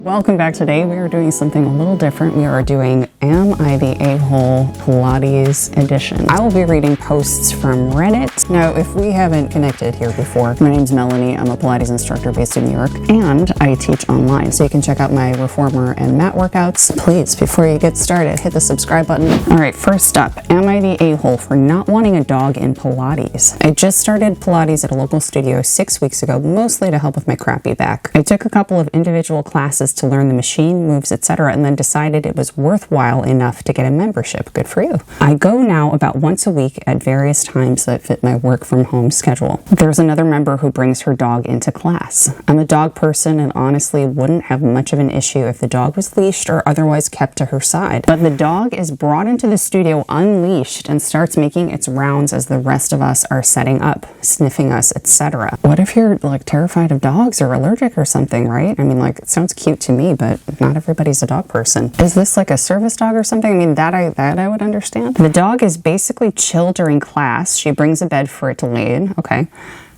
Welcome back. Today we are doing something a little different. We are doing Am I the A-Hole Pilates edition. I will be reading posts from Reddit. Now, if we haven't connected here before, my name's Melanie. I'm a Pilates instructor based in New York, and I teach online. So you can check out my reformer and mat workouts. Please, before you get started, hit the subscribe button. All right, first up, am I the a-hole for not wanting a dog in Pilates? I just started Pilates at a local studio 6 weeks ago, mostly to help with my crappy back. I took a couple of individual classes to learn the machine, moves, etc., and then decided it was worthwhile enough to get a membership. Good for you. I go now about once a week at various times that fit my work from home schedule. There's another member who brings her dog into class. I'm a dog person and honestly wouldn't have much of an issue if the dog was leashed or otherwise kept to her side. But the dog is brought into the studio unleashed and starts making its rounds as the rest of us are setting up, sniffing us, etc. What if you're like terrified of dogs or allergic or something, right? I mean, like, it sounds cute to me, but not everybody's a dog person. Is this like a service dog or something? I mean, that I would understand. The dog is basically chill during class. She brings a bed for it to lay in. Okay.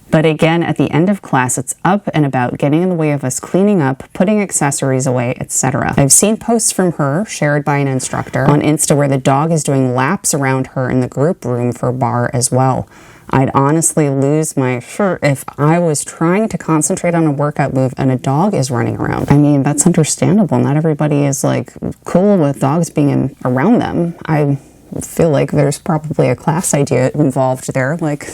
But again, at the end of class, it's up and about, getting in the way of us cleaning up, putting accessories away, etc. I've seen posts from her, shared by an instructor, on Insta where the dog is doing laps around her in the group room for bar as well. I'd honestly lose my shirt if I was trying to concentrate on a workout move and a dog is running around. I mean, that's understandable. Not everybody is like cool with dogs being around them. I feel like there's probably a class idea involved there, like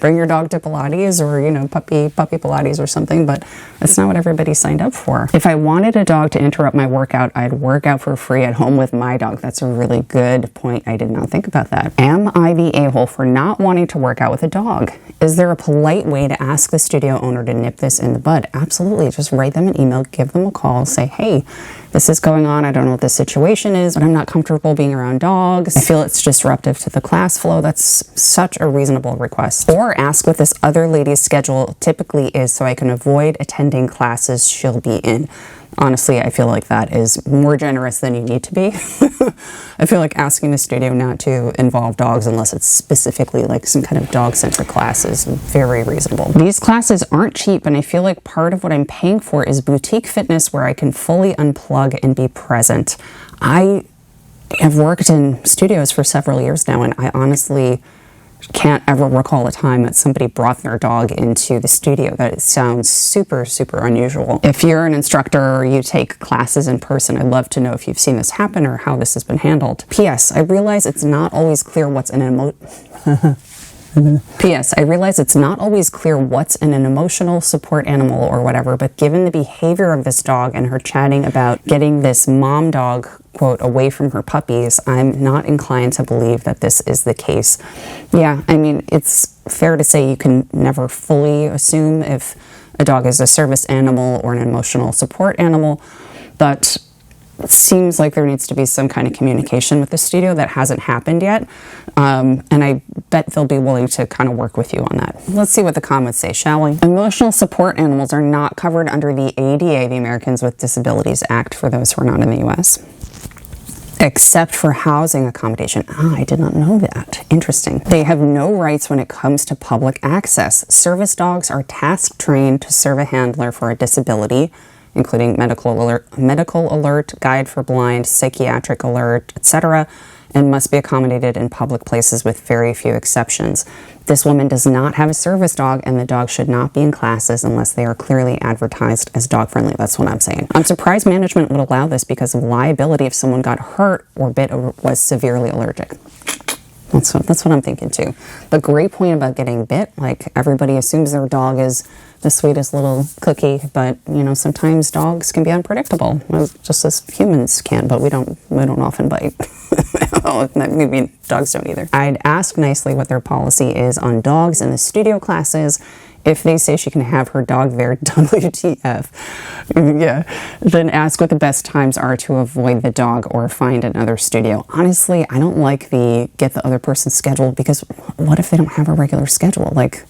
bring your dog to Pilates or, you know, puppy Pilates or something, but that's not what everybody signed up for. If I wanted a dog to interrupt my workout, I'd work out for free at home with my dog. That's a really good point. I did not think about that. Am I the a-hole for not wanting to work out with a dog? Is there a polite way to ask the studio owner to nip this in the bud? Absolutely. Just write them an email, give them a call, say, hey, this is going on. I don't know what the situation is, but I'm not comfortable being around dogs. I feel it's disruptive to the class flow. That's such a reasonable request. Or ask what this other lady's schedule typically is so I can avoid attending classes she'll be in. Honestly, I feel like that is more generous than you need to be. I feel like asking the studio not to involve dogs unless it's specifically like some kind of dog-centric class is very reasonable. These classes aren't cheap, and I feel like part of what I'm paying for is boutique fitness where I can fully unplug and be present. I have worked in studios for several years now, and I honestly can't ever recall a time that somebody brought their dog into the studio. That sounds super, super unusual. If you're an instructor or you take classes in person, I'd love to know if you've seen this happen or how this has been handled. P.S. I realize it's not always clear what's an P.S. I realize it's not always clear what's in an emotional support animal or whatever, but given the behavior of this dog and her chatting about getting this mom dog, quote, away from her puppies, I'm not inclined to believe that this is the case. Yeah, I mean, it's fair to say you can never fully assume if a dog is a service animal or an emotional support animal, but it seems like there needs to be some kind of communication with the studio that hasn't happened yet, and I bet they'll be willing to kind of work with you on that. Let's see what the comments say, shall we? Emotional support animals are not covered under the ADA, the Americans with Disabilities Act, for those who are not in the U.S., except for housing accommodation. I did not know that. Interesting. They have no rights when it comes to public access. Service dogs are task trained to serve a handler for a disability, including medical alert, guide for blind, psychiatric alert, etc., and must be accommodated in public places with very few exceptions. This woman does not have a service dog, and the dog should not be in classes unless they are clearly advertised as dog-friendly. That's what I'm saying. I'm surprised management would allow this because of liability if someone got hurt or bit or was severely allergic. That's what I'm thinking too. But great point about getting bit. Like, everybody assumes their dog is the sweetest little cookie, but you know, sometimes dogs can be unpredictable, just as humans can, but we don't often bite. Well, maybe dogs don't either. I'd ask nicely what their policy is on dogs in the studio classes. If they say she can have her dog there, WTF, yeah, then ask what the best times are to avoid the dog or find another studio. Honestly, I don't like the get the other person's schedule, because what if they don't have a regular schedule? Like,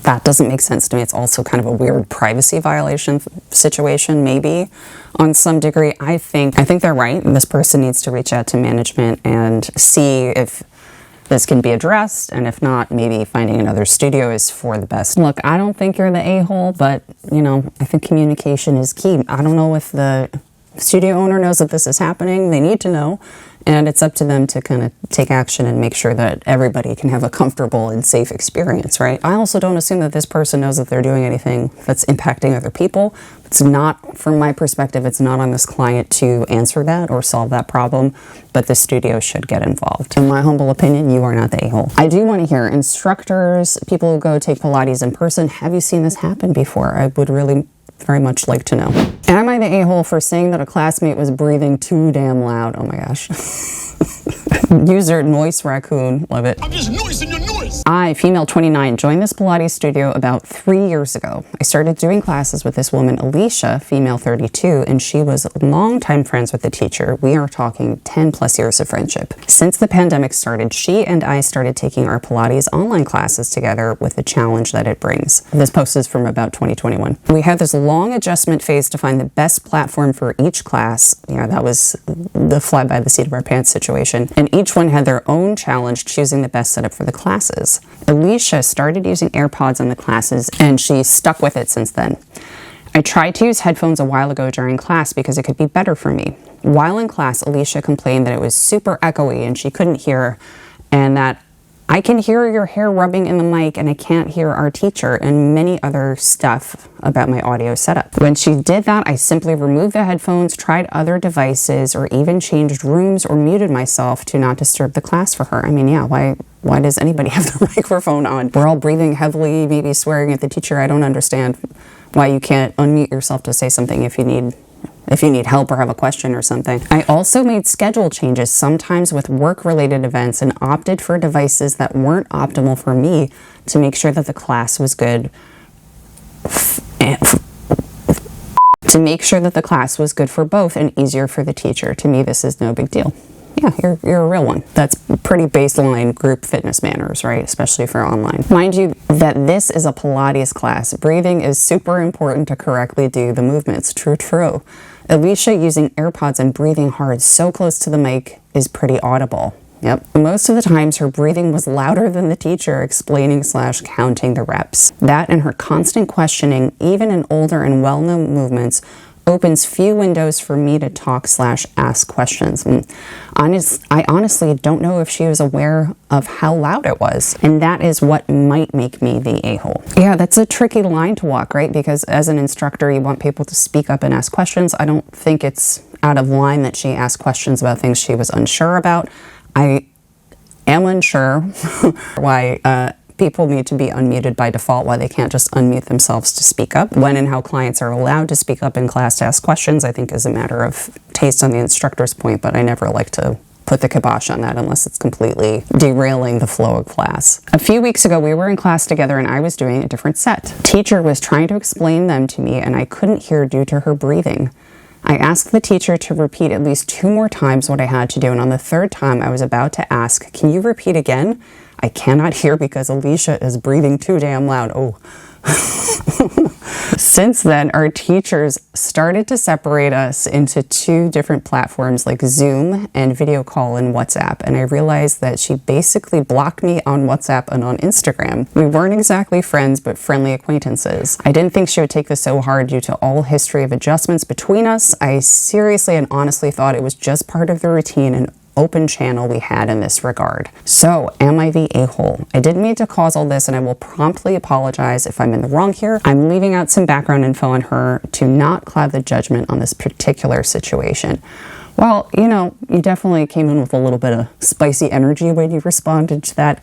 that doesn't make sense to me. It's also kind of a weird privacy violation situation, maybe, on some degree. I think they're right. This person needs to reach out to management and see if this can be addressed, and if not, maybe finding another studio is for the best. Look, I don't think you're the a-hole, but, you know, I think communication is key. I don't know if the studio owner knows that this is happening. They need to know, and it's up to them to kind of take action and make sure that everybody can have a comfortable and safe experience, right? I also don't assume that this person knows that they're doing anything that's impacting other people. It's not, from my perspective, it's not on this client to answer that or solve that problem, but the studio should get involved. In my humble opinion, you are not the a-hole. I do want to hear instructors, people who go take Pilates in person, have you seen this happen before? I would really very much like to know. Am I the a-hole for saying that a classmate was breathing too damn loud? Oh my gosh. User Noise Raccoon, love it. I'm just noising your noise. I, female 29, joined this Pilates studio about 3 years ago. I started doing classes with this woman, Alicia, female 32, and she was longtime friends with the teacher. We are talking 10 plus years of friendship. Since the pandemic started, she and I started taking our Pilates online classes together with the challenge that it brings. This post is from about 2021. We had this long adjustment phase to find the best platform for each class. You know, that was the fly by the seat of our pants situation. And each one had their own challenge choosing the best setup for the classes. Alicia started using AirPods on the classes, and she stuck with it since then. I tried to use headphones a while ago during class because it could be better for me. While in class, Alicia complained that it was super echoey and she couldn't hear, and that I can hear your hair rubbing in the mic and I can't hear our teacher, and many other stuff about my audio setup. When she did that, I simply removed the headphones, tried other devices, or even changed rooms or muted myself to not disturb the class for her. I mean, yeah, why does anybody have the microphone on? We're all breathing heavily, maybe swearing at the teacher. I don't understand why you can't unmute yourself to say something if you need help or have a question or something. I also made schedule changes, sometimes with work-related events, and opted for devices that weren't optimal for me to make sure that the class was good. To make sure that the class was good for both and easier for the teacher. To me, this is no big deal. Yeah, you're a real one. That's pretty baseline group fitness manners, right? Especially for online. Mind you that this is a Pilates class. Breathing is super important to correctly do the movements. True. Alicia using AirPods and breathing hard so close to the mic is pretty audible. Yep. Most of the times her breathing was louder than the teacher explaining/counting the reps. That and her constant questioning, even in older and well-known movements, opens few windows for me to talk/ask questions. And I honestly don't know if she was aware of how loud it was. And that is what might make me the a-hole. Yeah, that's a tricky line to walk, right? Because as an instructor, you want people to speak up and ask questions. I don't think it's out of line that she asked questions about things she was unsure about. I am unsure why people need to be unmuted by default, why they can't just unmute themselves to speak up. When and how clients are allowed to speak up in class to ask questions, I think is a matter of taste on the instructor's point, but I never like to put the kibosh on that unless it's completely derailing the flow of class. A few weeks ago, we were in class together and I was doing a different set. Teacher was trying to explain them to me and I couldn't hear due to her breathing. I asked the teacher to repeat at least 2 more times what I had to do, and on the 3rd time I was about to ask, "Can you repeat again? I cannot hear because Alicia is breathing too damn loud." Oh. Since then, our teachers started to separate us into 2 different platforms like Zoom and video call and WhatsApp, and I realized that she basically blocked me on WhatsApp and on Instagram. We weren't exactly friends, but friendly acquaintances. I didn't think she would take this so hard due to all history of adjustments between us. I seriously and honestly thought it was just part of the routine and open channel we had in this regard. So, am I the a-hole? I didn't mean to cause all this and I will promptly apologize if I'm in the wrong here. I'm leaving out some background info on her to not cloud the judgment on this particular situation. Well, you know, you definitely came in with a little bit of spicy energy when you responded to that.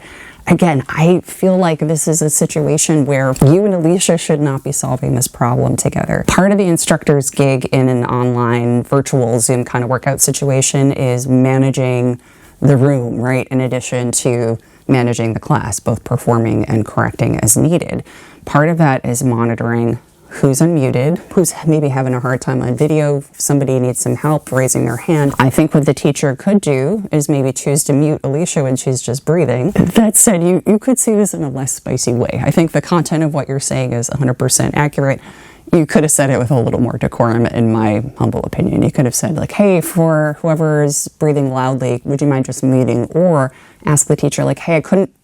Again, I feel like this is a situation where you and Alicia should not be solving this problem together. Part of the instructor's gig in an online virtual Zoom kind of workout situation is managing the room, right? In addition to managing the class, both performing and correcting as needed. Part of that is monitoring who's unmuted, who's maybe having a hard time on video, if somebody needs some help raising their hand. I think what the teacher could do is maybe choose to mute Alicia when she's just breathing. That said, you could see this in a less spicy way. I think the content of what you're saying is 100% accurate. You could have said it with a little more decorum, in my humble opinion. You could have said, like, hey, for whoever is breathing loudly, would you mind just muting? Or ask the teacher, like, hey,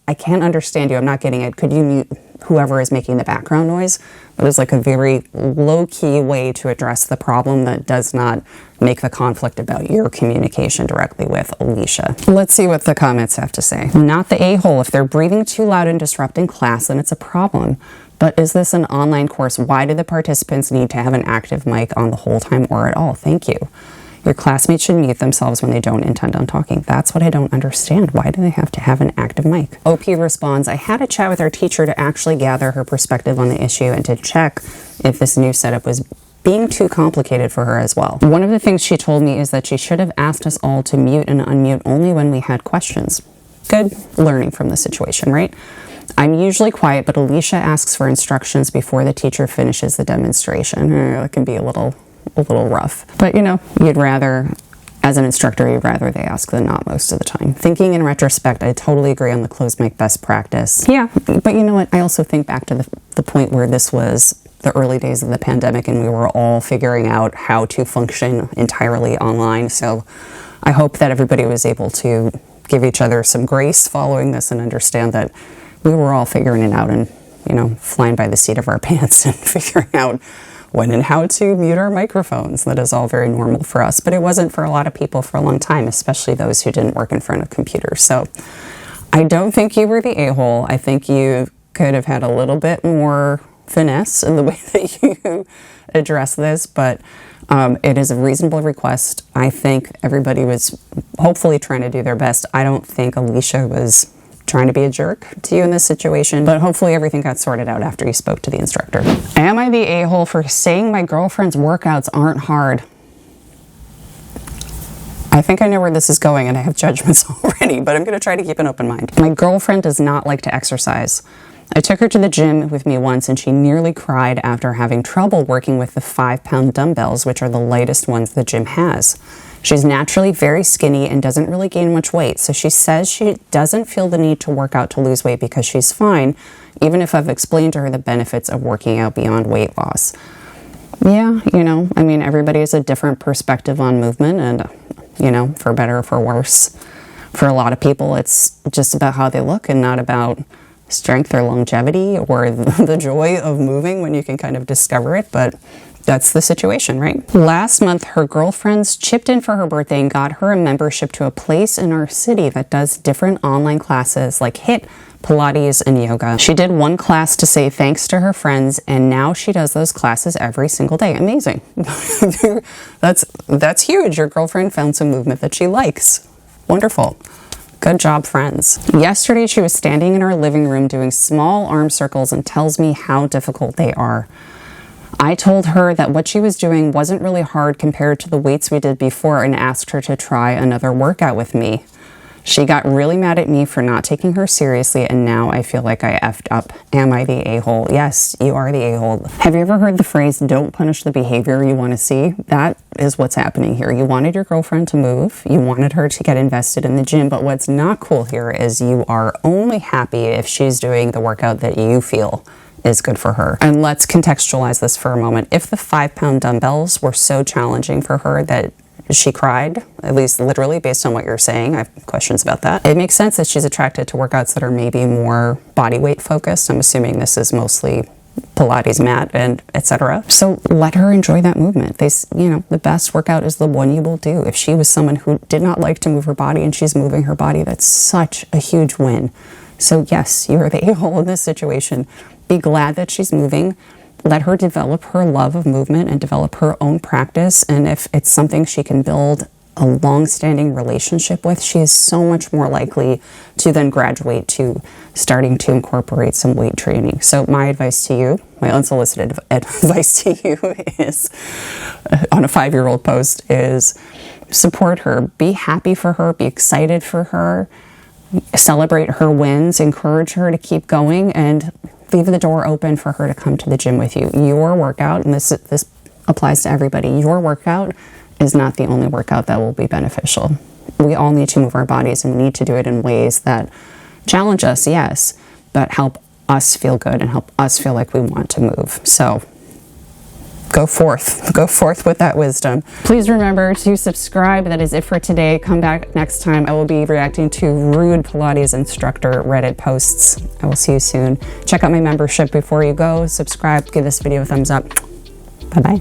I can't understand you. I'm not getting it. Could you mute whoever is making the background noise? That is like a very low-key way to address the problem that does not make the conflict about your communication directly with Alicia. Let's see what the comments have to say. Not the a-hole. If they're breathing too loud and disrupting class, then it's a problem. But is this an online course? Why do the participants need to have an active mic on the whole time or at all? Thank you. Your classmates should mute themselves when they don't intend on talking. That's what I don't understand. Why do they have to have an active mic? OP responds, I had a chat with our teacher to actually gather her perspective on the issue and to check if this new setup was being too complicated for her as well. One of the things she told me is that she should have asked us all to mute and unmute only when we had questions. Good learning from the situation, right? I'm usually quiet, but Alicia asks for instructions before the teacher finishes the demonstration. It can be a little rough. But, you'd rather, as an instructor, you'd rather they ask than not most of the time. Thinking in retrospect, I totally agree on the closed mic best practice. Yeah, but you know what? I also think back to the point where this was the early days of the pandemic and we were all figuring out how to function entirely online. So I hope that everybody was able to give each other some grace following this and understand that we were all figuring it out and, flying by the seat of our pants and figuring out when and how to mute our microphones. That is all very normal for us, but it wasn't for a lot of people for a long time, especially those who didn't work in front of computers. So I don't think you were the a-hole. I think you could have had a little bit more finesse in the way that you address this, but it is a reasonable request. I think everybody was hopefully trying to do their best. I don't think Alicia was trying to be a jerk to you in this situation, but hopefully everything got sorted out after you spoke to the instructor. Am I the a-hole for saying my girlfriend's workouts aren't hard? I think I know where this is going and I have judgments already, but I'm going to try to keep an open mind. My girlfriend does not like to exercise. I took her to the gym with me once and she nearly cried after having trouble working with the 5-pound dumbbells, which are the lightest ones the gym has. She's naturally very skinny and doesn't really gain much weight, so she says she doesn't feel the need to work out to lose weight because she's fine, even if I've explained to her the benefits of working out beyond weight loss. Yeah, everybody has a different perspective on movement and, for better or for worse. For a lot of people, it's just about how they look and not about strength or longevity or the joy of moving when you can kind of discover it, but that's the situation, right? Last month, her girlfriends chipped in for her birthday and got her a membership to a place in our city that does different online classes like HIIT, Pilates, and yoga. She did one class to say thanks to her friends, and now she does those classes every single day. Amazing. That's huge. Your girlfriend found some movement that she likes. Wonderful. Good job, friends. Yesterday, she was standing in our living room doing small arm circles and tells me how difficult they are. I told her that what she was doing wasn't really hard compared to the weights we did before and asked her to try another workout with me. She got really mad at me for not taking her seriously, and now I feel like I effed up. Am I the a-hole? Yes, you are the a-hole. Have you ever heard the phrase, don't punish the behavior you want to see? That is what's happening here. You wanted your girlfriend to move. You wanted her to get invested in the gym, but what's not cool here is you are only happy if she's doing the workout that you feel is good for her. And let's contextualize this for a moment. If the 5-pound dumbbells were so challenging for her that she cried, at least literally based on what you're saying, I have questions about that. It makes sense that she's attracted to workouts that are maybe more body weight focused. I'm assuming this is mostly Pilates mat and etc. So let her enjoy that movement. The best workout is the one you will do. If she was someone who did not like to move her body and she's moving her body, that's such a huge win. So yes, you're the a-hole in this situation. Be glad that she's moving. Let her develop her love of movement and develop her own practice. And if it's something she can build a long-standing relationship with, she is so much more likely to then graduate to starting to incorporate some weight training. So my advice to you, my unsolicited advice to you is, on a 5-year-old post, is support her. Be happy for her. Be excited for her. Celebrate her wins. Encourage her to keep going and leave the door open for her to come to the gym with you. Your workout, and this applies to everybody, your workout is not the only workout that will be beneficial. We all need to move our bodies and we need to do it in ways that challenge us, yes, but help us feel good and help us feel like we want to move. So Go forth with that wisdom. Please remember to subscribe. That is it for today. Come back next time. I will be reacting to rude Pilates instructor Reddit posts. I will see you soon. Check out my membership before you go. Subscribe, give this video a thumbs up. Bye-bye.